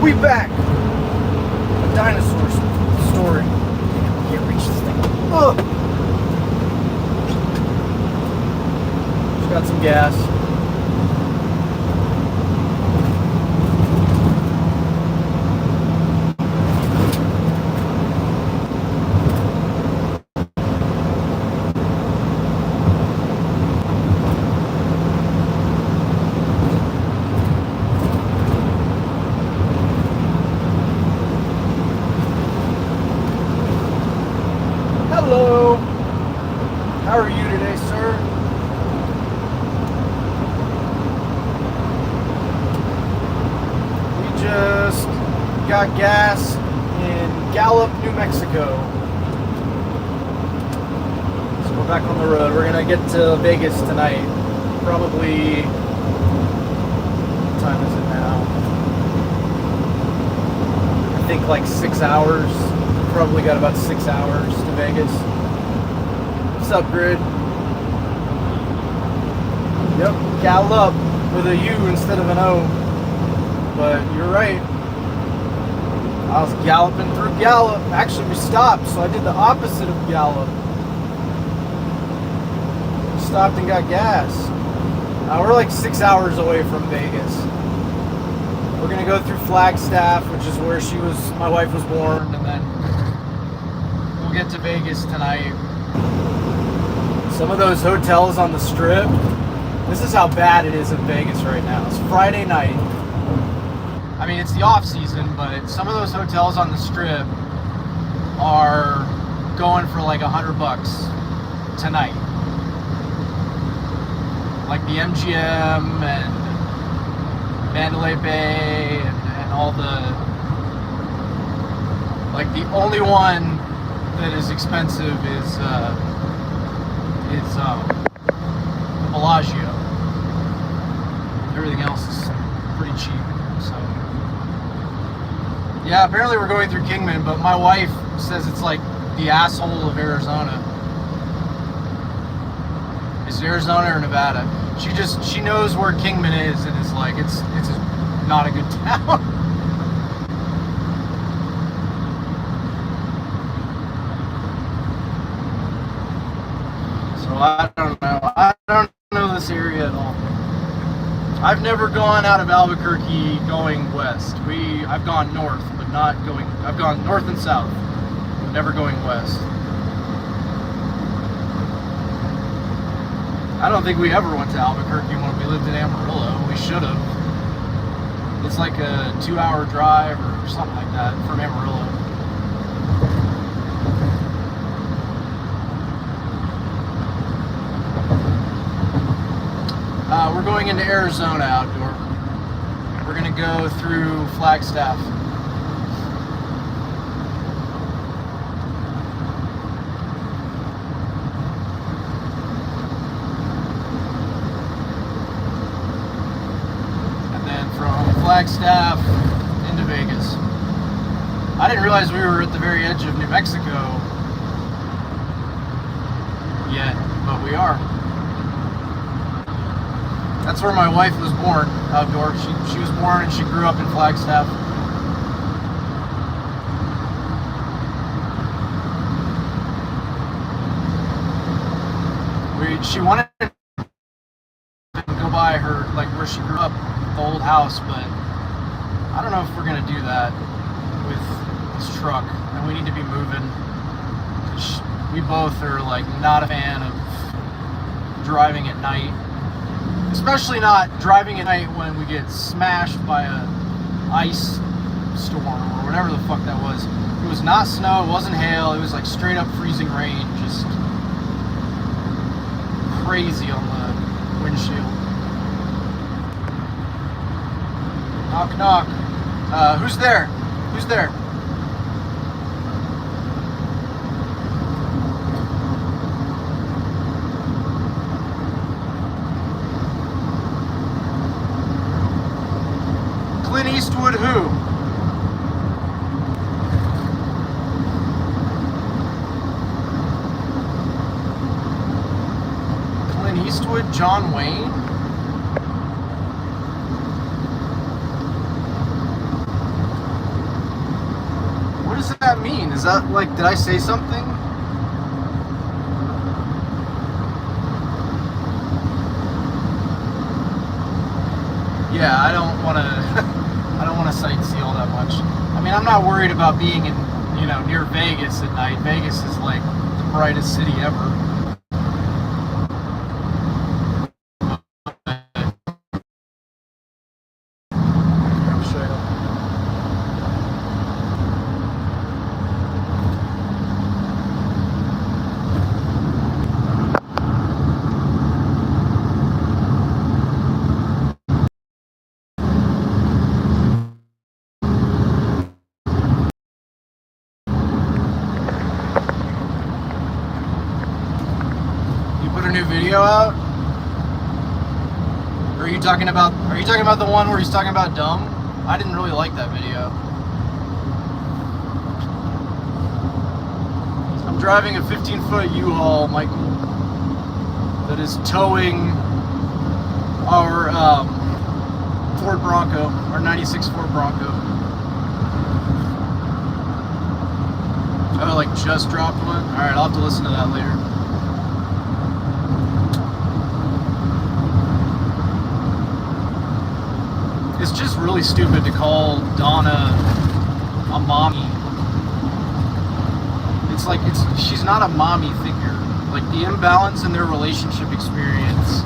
We back! A dinosaur story. I can't reach this thing. Ugh. Just got some gas. Hello. How are you today, sir? We just got gas in Gallup, New Mexico. Let's go back on the road. We're gonna get to Vegas tonight. Probably, what time is it now? I think like 6 hours. Probably got about 6 hours to Vegas. What's up, Grid? Yep, Gallup with a U instead of an O. But you're right. I was galloping through Gallup. Actually, we stopped, so I did the opposite of Gallup. We stopped and got gas. We're like 6 hours away from Vegas. We're gonna go through Flagstaff, which is where my wife was born, and then we'll get to Vegas tonight. Some of those hotels on the Strip, this is how bad it is in Vegas right now. It's Friday night. I mean, it's the off season, but some of those hotels on the Strip are going for like $100 tonight. Like the MGM and Mandalay Bay and all the, like the only one that is expensive is the Bellagio. Everything else is pretty cheap. So yeah, apparently we're going through Kingman, but my wife says it's like the asshole of Arizona. Is it Arizona or Nevada? She knows where Kingman is, and it's like it's not a good town. So I don't know. I don't know this area at all. I've never gone out of Albuquerque going west. I've gone north, but not going. I've gone north and south, but never going west. I don't think we ever went to Albuquerque when we lived in Amarillo. We should have. It's like a 2-hour drive or something like that from Amarillo. We're going into Arizona outdoor. We're gonna go through Flagstaff. And then from Flagstaff into Vegas. I didn't realize we were at the very edge of New Mexico yet, but we are. That's where my wife was born, outdoor. She was born and she grew up in Flagstaff. She wanted to go by her, like where she grew up, the old house, but I don't know if we're gonna do that with this truck, and we need to be moving. We both are like not a fan of driving at night. Especially not driving at night when we get smashed by a ice storm or whatever the fuck that was. It was not snow, it wasn't hail, it was like straight up freezing rain, just crazy on the windshield. Knock, knock. Who's there? Who's there? Clint Eastwood who? Clint Eastwood, John Wayne? does that mean? Is that like, did I say something? Yeah, I don't want to sightsee all that much. I mean, I'm not worried about being in, near Vegas at night. Vegas is like the brightest city ever. Video out? Or are you talking about the one where he's talking about dumb? I didn't really like that video. I'm driving a 15-foot U-Haul, Michael, that is towing our Ford Bronco, our 96 Ford Bronco. Oh, like just dropped one? Alright, I'll have to listen to that later. It's just really stupid to call Donna a mommy. It's like, she's not a mommy figure. Like, the imbalance in their relationship experience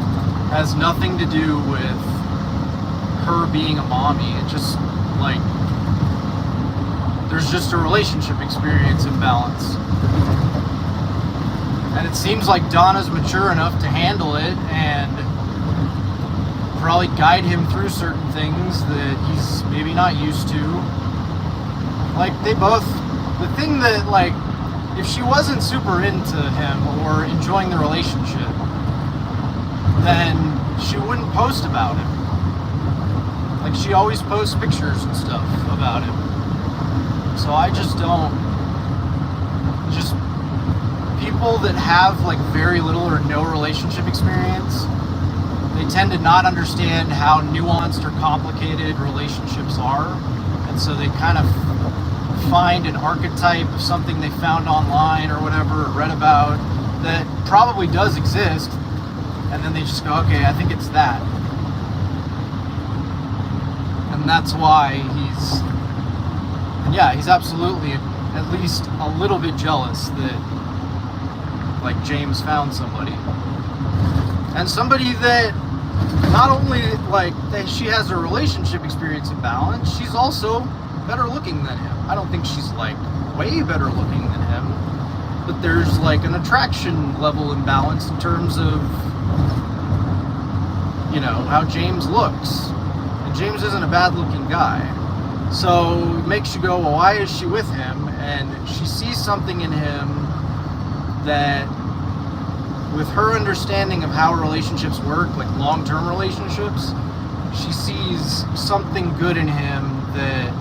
has nothing to do with her being a mommy. It just, like, there's just a relationship experience imbalance. And it seems like Donna's mature enough to handle it and probably guide him through certain things that he's maybe not used to. Like, they both, the thing that, like, if she wasn't super into him or enjoying the relationship, then she wouldn't post about him. Like, she always posts pictures and stuff about him. So I just don't, just people that have, like, very little or no relationship experience, they tend to not understand how nuanced or complicated relationships are, and so they kind of find an archetype of something they found online or whatever, or read about, that probably does exist, and then they just go, okay, I think it's that. And that's why he's absolutely at least a little bit jealous that, like, James found somebody. And somebody that not only, like, that she has a relationship experience imbalance, she's also better looking than him. I don't think she's, like, way better looking than him, but there's, like, an attraction level imbalance in terms of, how James looks. And James isn't a bad looking guy. So it makes you go, well, why is she with him? And she sees something in him that, with her understanding of how relationships work, like long-term relationships, she sees something good in him that,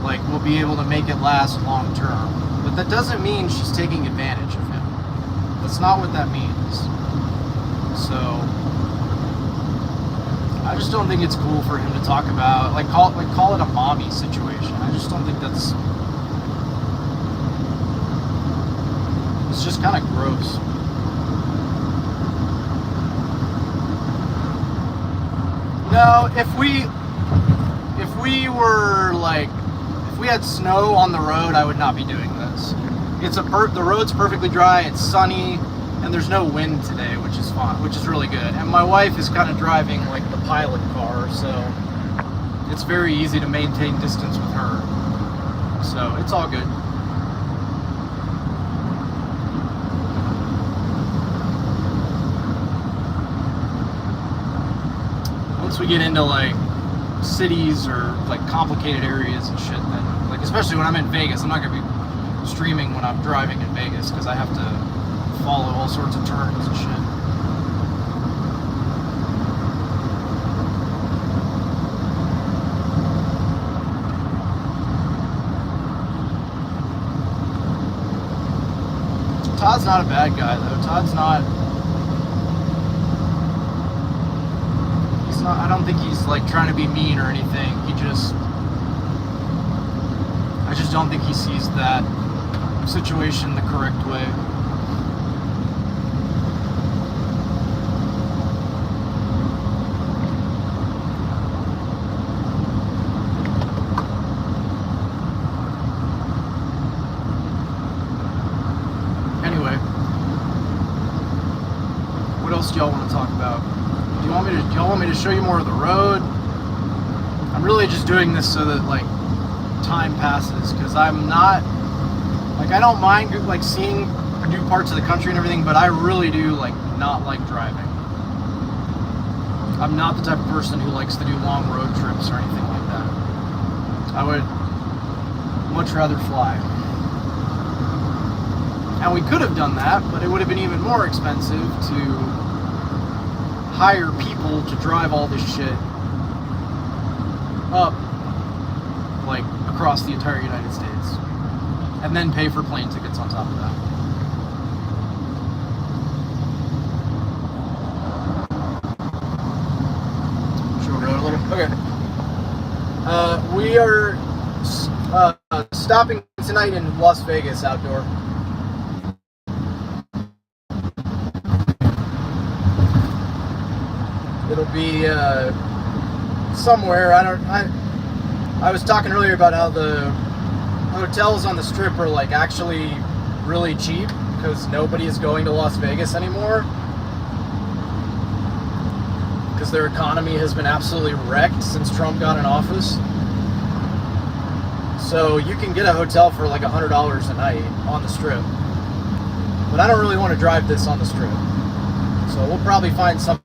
like, will be able to make it last long-term. But that doesn't mean she's taking advantage of him. That's not what that means. So I just don't think it's cool for him to talk about, call it a mommy situation. I just don't think that's, it's just kind of gross. No, if we were, like, if we had snow on the road, I would not be doing this. The road's perfectly dry, it's sunny, and there's no wind today, which is fun, which is really good. And my wife is kind of driving, like, the pilot car, so it's very easy to maintain distance with her. So it's all good. Once we get into, like, cities or, like, complicated areas and shit, then, like, especially when I'm in Vegas, I'm not gonna be streaming when I'm driving in Vegas because I have to follow all sorts of turns and shit. Todd's not a bad guy, though. Todd's not, I don't think he's, like, trying to be mean or anything. I just don't think he sees that situation the correct way. Anyway, what else do y'all want to talk about? Do y'all want me to show you more of the road? I'm really just doing this so that like time passes, because I'm not like, I don't mind like seeing new parts of the country and everything, but I really do like not like driving. I'm not the type of person who likes to do long road trips or anything like that. I would much rather fly. And we could have done that, but it would have been even more expensive to hire people to drive all this shit up, like, across the entire United States. And then pay for plane tickets on top of that. Should we go a little? Okay. We are stopping tonight in Las Vegas outdoor. It'll be somewhere. I was talking earlier about how the hotels on the Strip are like actually really cheap because nobody is going to Las Vegas anymore because their economy has been absolutely wrecked since Trump got in office. So you can get a hotel for like $100 a night on the Strip, but I don't really want to drive this on the Strip, so we'll probably find something.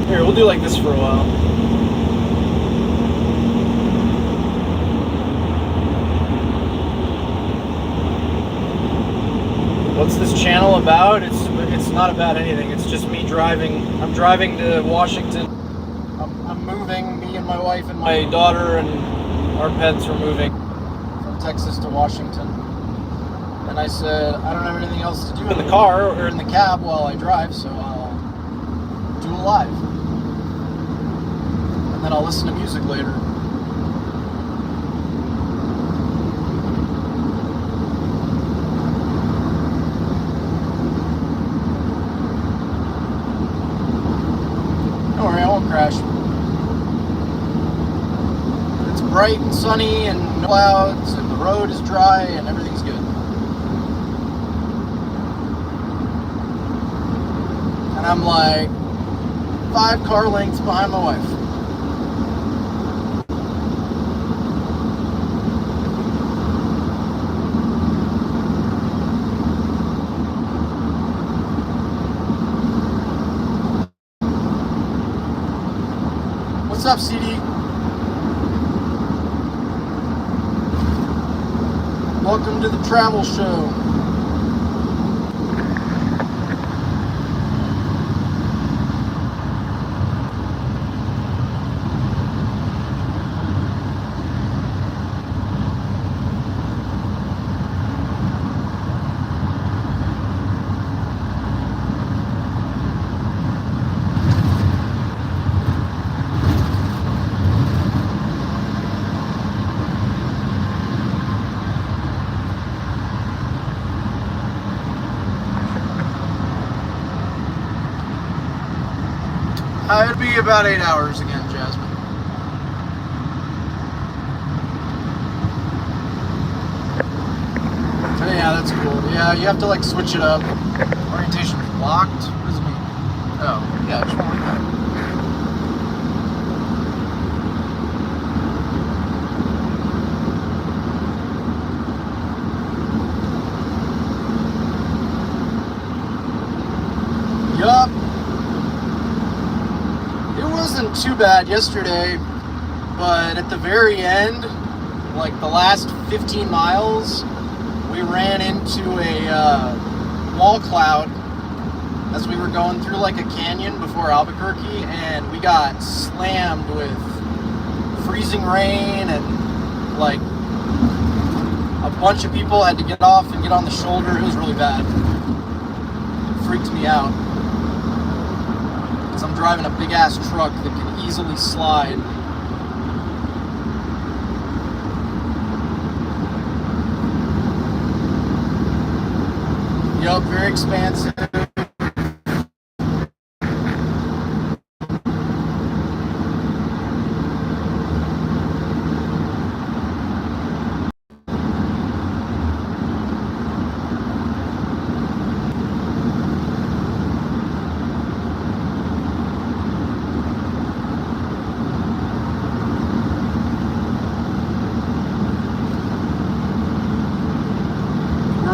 Here, we'll do like this for a while. What's this channel about? It's not about anything. It's just me driving. I'm driving to Washington. I'm moving. Me and my wife and my daughter and our pets are moving from Texas to Washington. And I said, I don't have anything else to do in the car or in the cab while I drive, so I'll do a live. And then I'll listen to music later. Don't worry, I won't crash. It's bright and sunny and no clouds and the road is dry and everything's good. And I'm like 5 car lengths behind my wife. What's up, CD? Welcome to the travel show. It'd be about 8 hours again, Jasmine. Oh, yeah, that's cool. Yeah, you have to like switch it up. Orientation locked? What does it mean? Oh, yeah, just like that. Yup. It wasn't too bad yesterday, but at the very end, like the last 15 miles, we ran into a wall cloud as we were going through like a canyon before Albuquerque, and we got slammed with freezing rain, and like a bunch of people had to get off and get on the shoulder. It was really bad. It freaked me out because I'm driving a big ass truck that can easily slide. Yup, very expansive.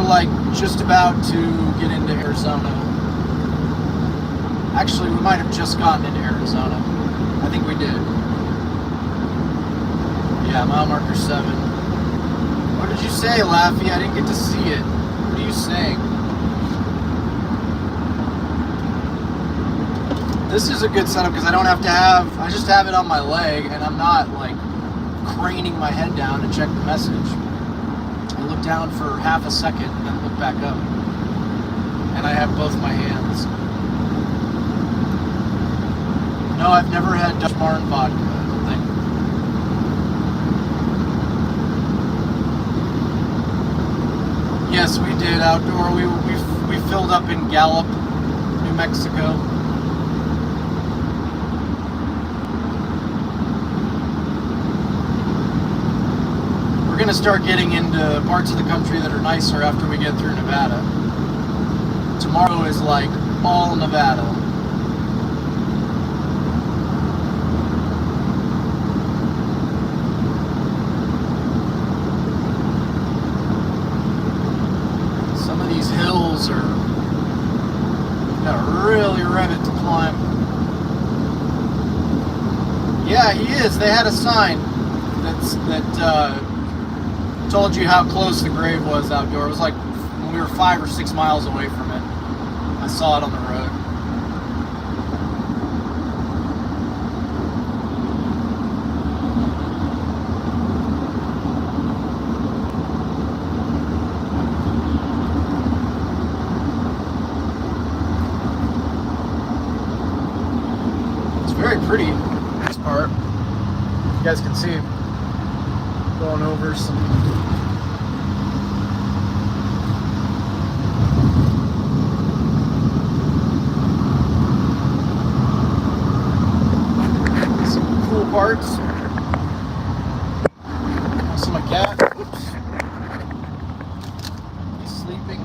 Like just about to get into Arizona. Actually, we might have just gotten into Arizona. I think we did. Yeah, mile marker 7. What did you say, Laffy? I didn't get to see it. What are you saying? This is a good setup because I don't have to have, I just have it on my leg and I'm not like craning my head down to check the message. I look down for half a second and then look back up. And I have both my hands. No, I've never had Dutch Martin vodka, I don't think. Yes, we did outdoor. We filled up in Gallup, New Mexico. We're going to start getting into parts of the country that are nicer after we get through Nevada. Tomorrow is like all Nevada. Some of these hills are gotta really rev it to climb. Yeah, he is. They had a sign that told you how close the grave was outdoor. It was like when we were 5 or 6 miles away from it. I saw it on the road. It's very pretty, this part. You guys can see going over some cool parts. Also my cat. Oops. He's sleeping.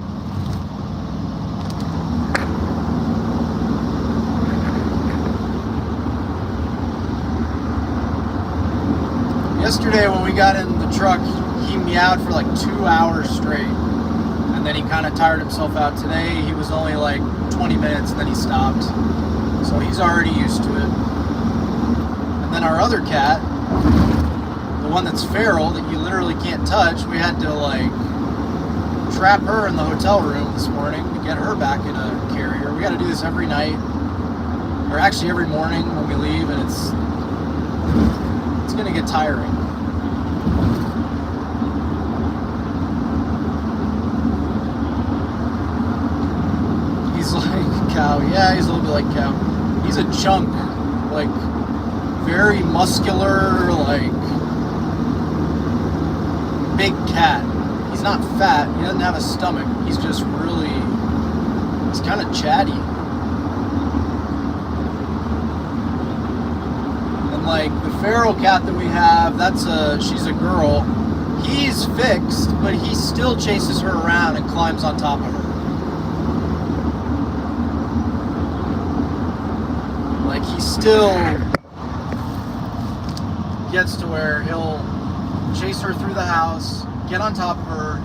Yesterday when we got in the truck, he meowed for like 2 hours straight. And then he kind of tired himself out. Today he was only like 20 minutes and then he stopped. So he's already used to it. And then our other cat, the one that's feral, that you literally can't touch, we had to like trap her in the hotel room this morning to get her back in a carrier. We got to do this every night, or actually every morning when we leave, and it's gonna get tiring. He's like Cow. Yeah, he's a little bit like Cow. He's a chunk, like very muscular, like big cat. He's not fat. He doesn't have a stomach. He's just really, he's kind of chatty. And like the feral cat that we have, she's a girl. He's fixed, but he still chases her around and climbs on top of her. Like he still gets to where he'll chase her through the house, get on top of her,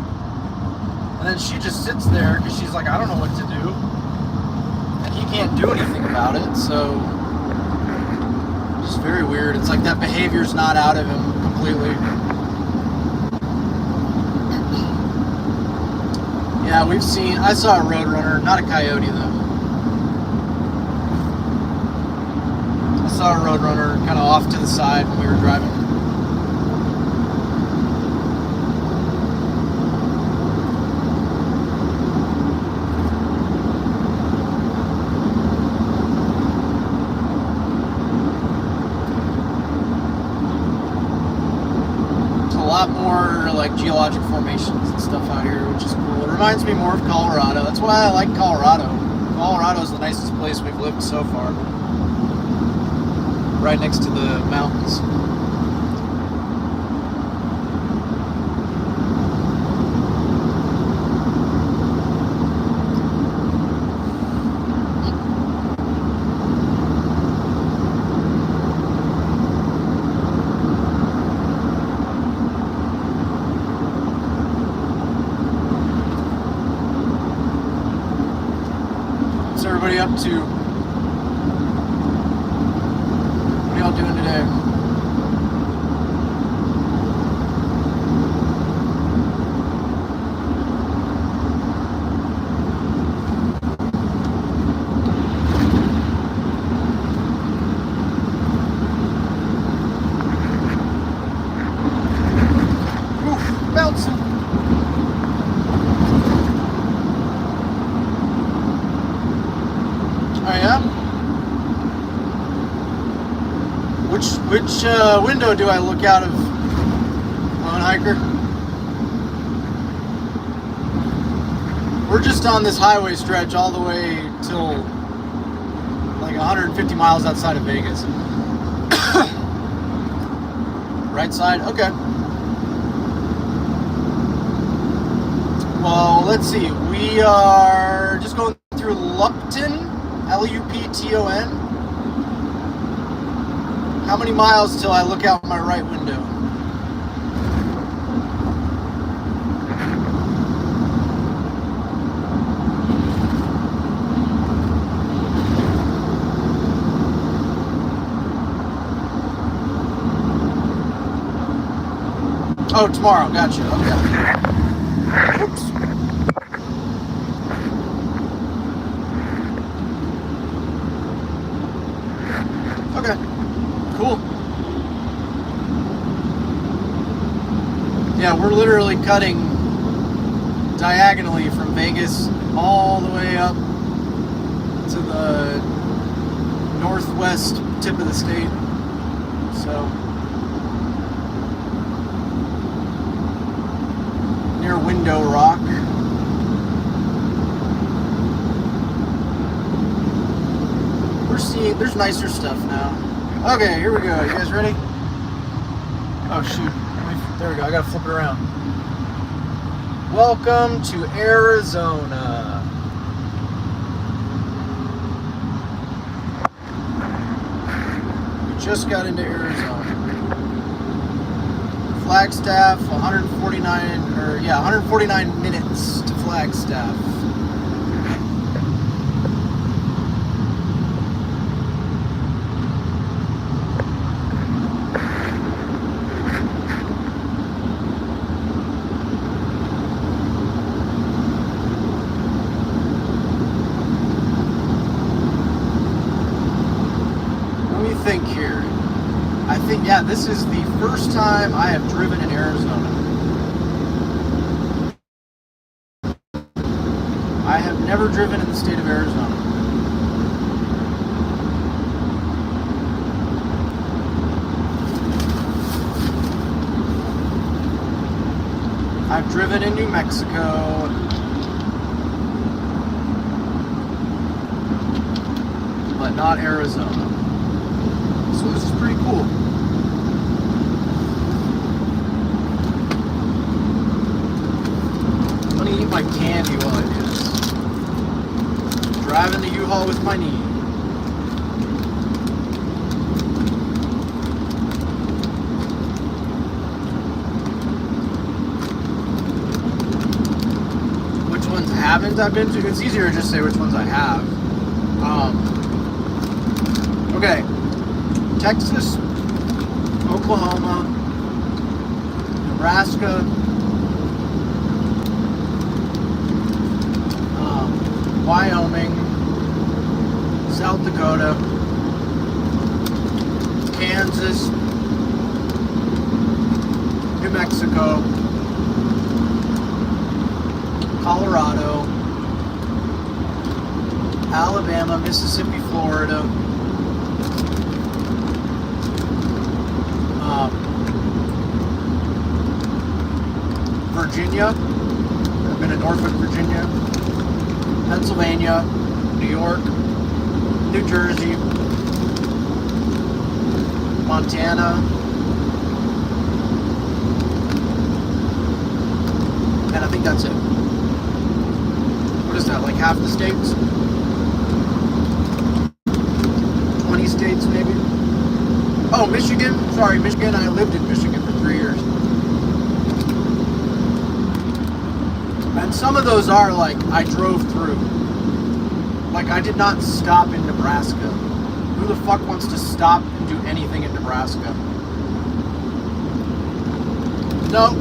and then she just sits there because she's like, I don't know what to do. And he can't do anything about it, so it's very weird. It's like that behavior's not out of him completely. Yeah, I saw a roadrunner, not a coyote though. I saw a roadrunner kind of off to the side when we were driving. A lot more like geologic formations and stuff out here, which is cool. It reminds me more of Colorado. That's why I like Colorado. Colorado is the nicest place we've lived so far. Right next to the mountains. Everybody up to? What are y'all doing today? Oof, bouncing. I am. Which window do I look out of on hiker? We're just on this highway stretch all the way till like 150 miles outside of Vegas. Right side? Okay. Well, let's see. We are just going through Lupton. Lupton. How many miles till I look out my right window? Oh, tomorrow. Gotcha. Okay. Oops. Okay, cool. Yeah, we're literally cutting diagonally from Vegas all the way up to the northwest tip of the state. So, near Window Rock. There's nicer stuff now. Okay, here we go. You guys ready? Oh shoot. There we go. I gotta flip it around. Welcome to Arizona. We just got into Arizona. Flagstaff, 149 minutes to Flagstaff. Yeah, this is the first time I have driven in Arizona. I have never driven in the state of Arizona. I've driven in New Mexico. But not Arizona. So this is pretty cool. Eat my candy while I do this. Driving the U-Haul with my knee. Which ones haven't I been to? It's easier to just say which ones I have. Okay. Texas, Oklahoma, Nebraska, Wyoming, South Dakota, Kansas, New Mexico, Colorado, Alabama, Mississippi, Florida, Virginia. I've been in Norfolk, Virginia, Pennsylvania, New York, New Jersey, Montana, and I think that's it. What is that, like half the states? 20 states maybe? Oh, Michigan? Sorry, Michigan. I lived in Michigan for 3 years. And some of those are like, I drove through. Like, I did not stop in Nebraska. Who the fuck wants to stop and do anything in Nebraska? No.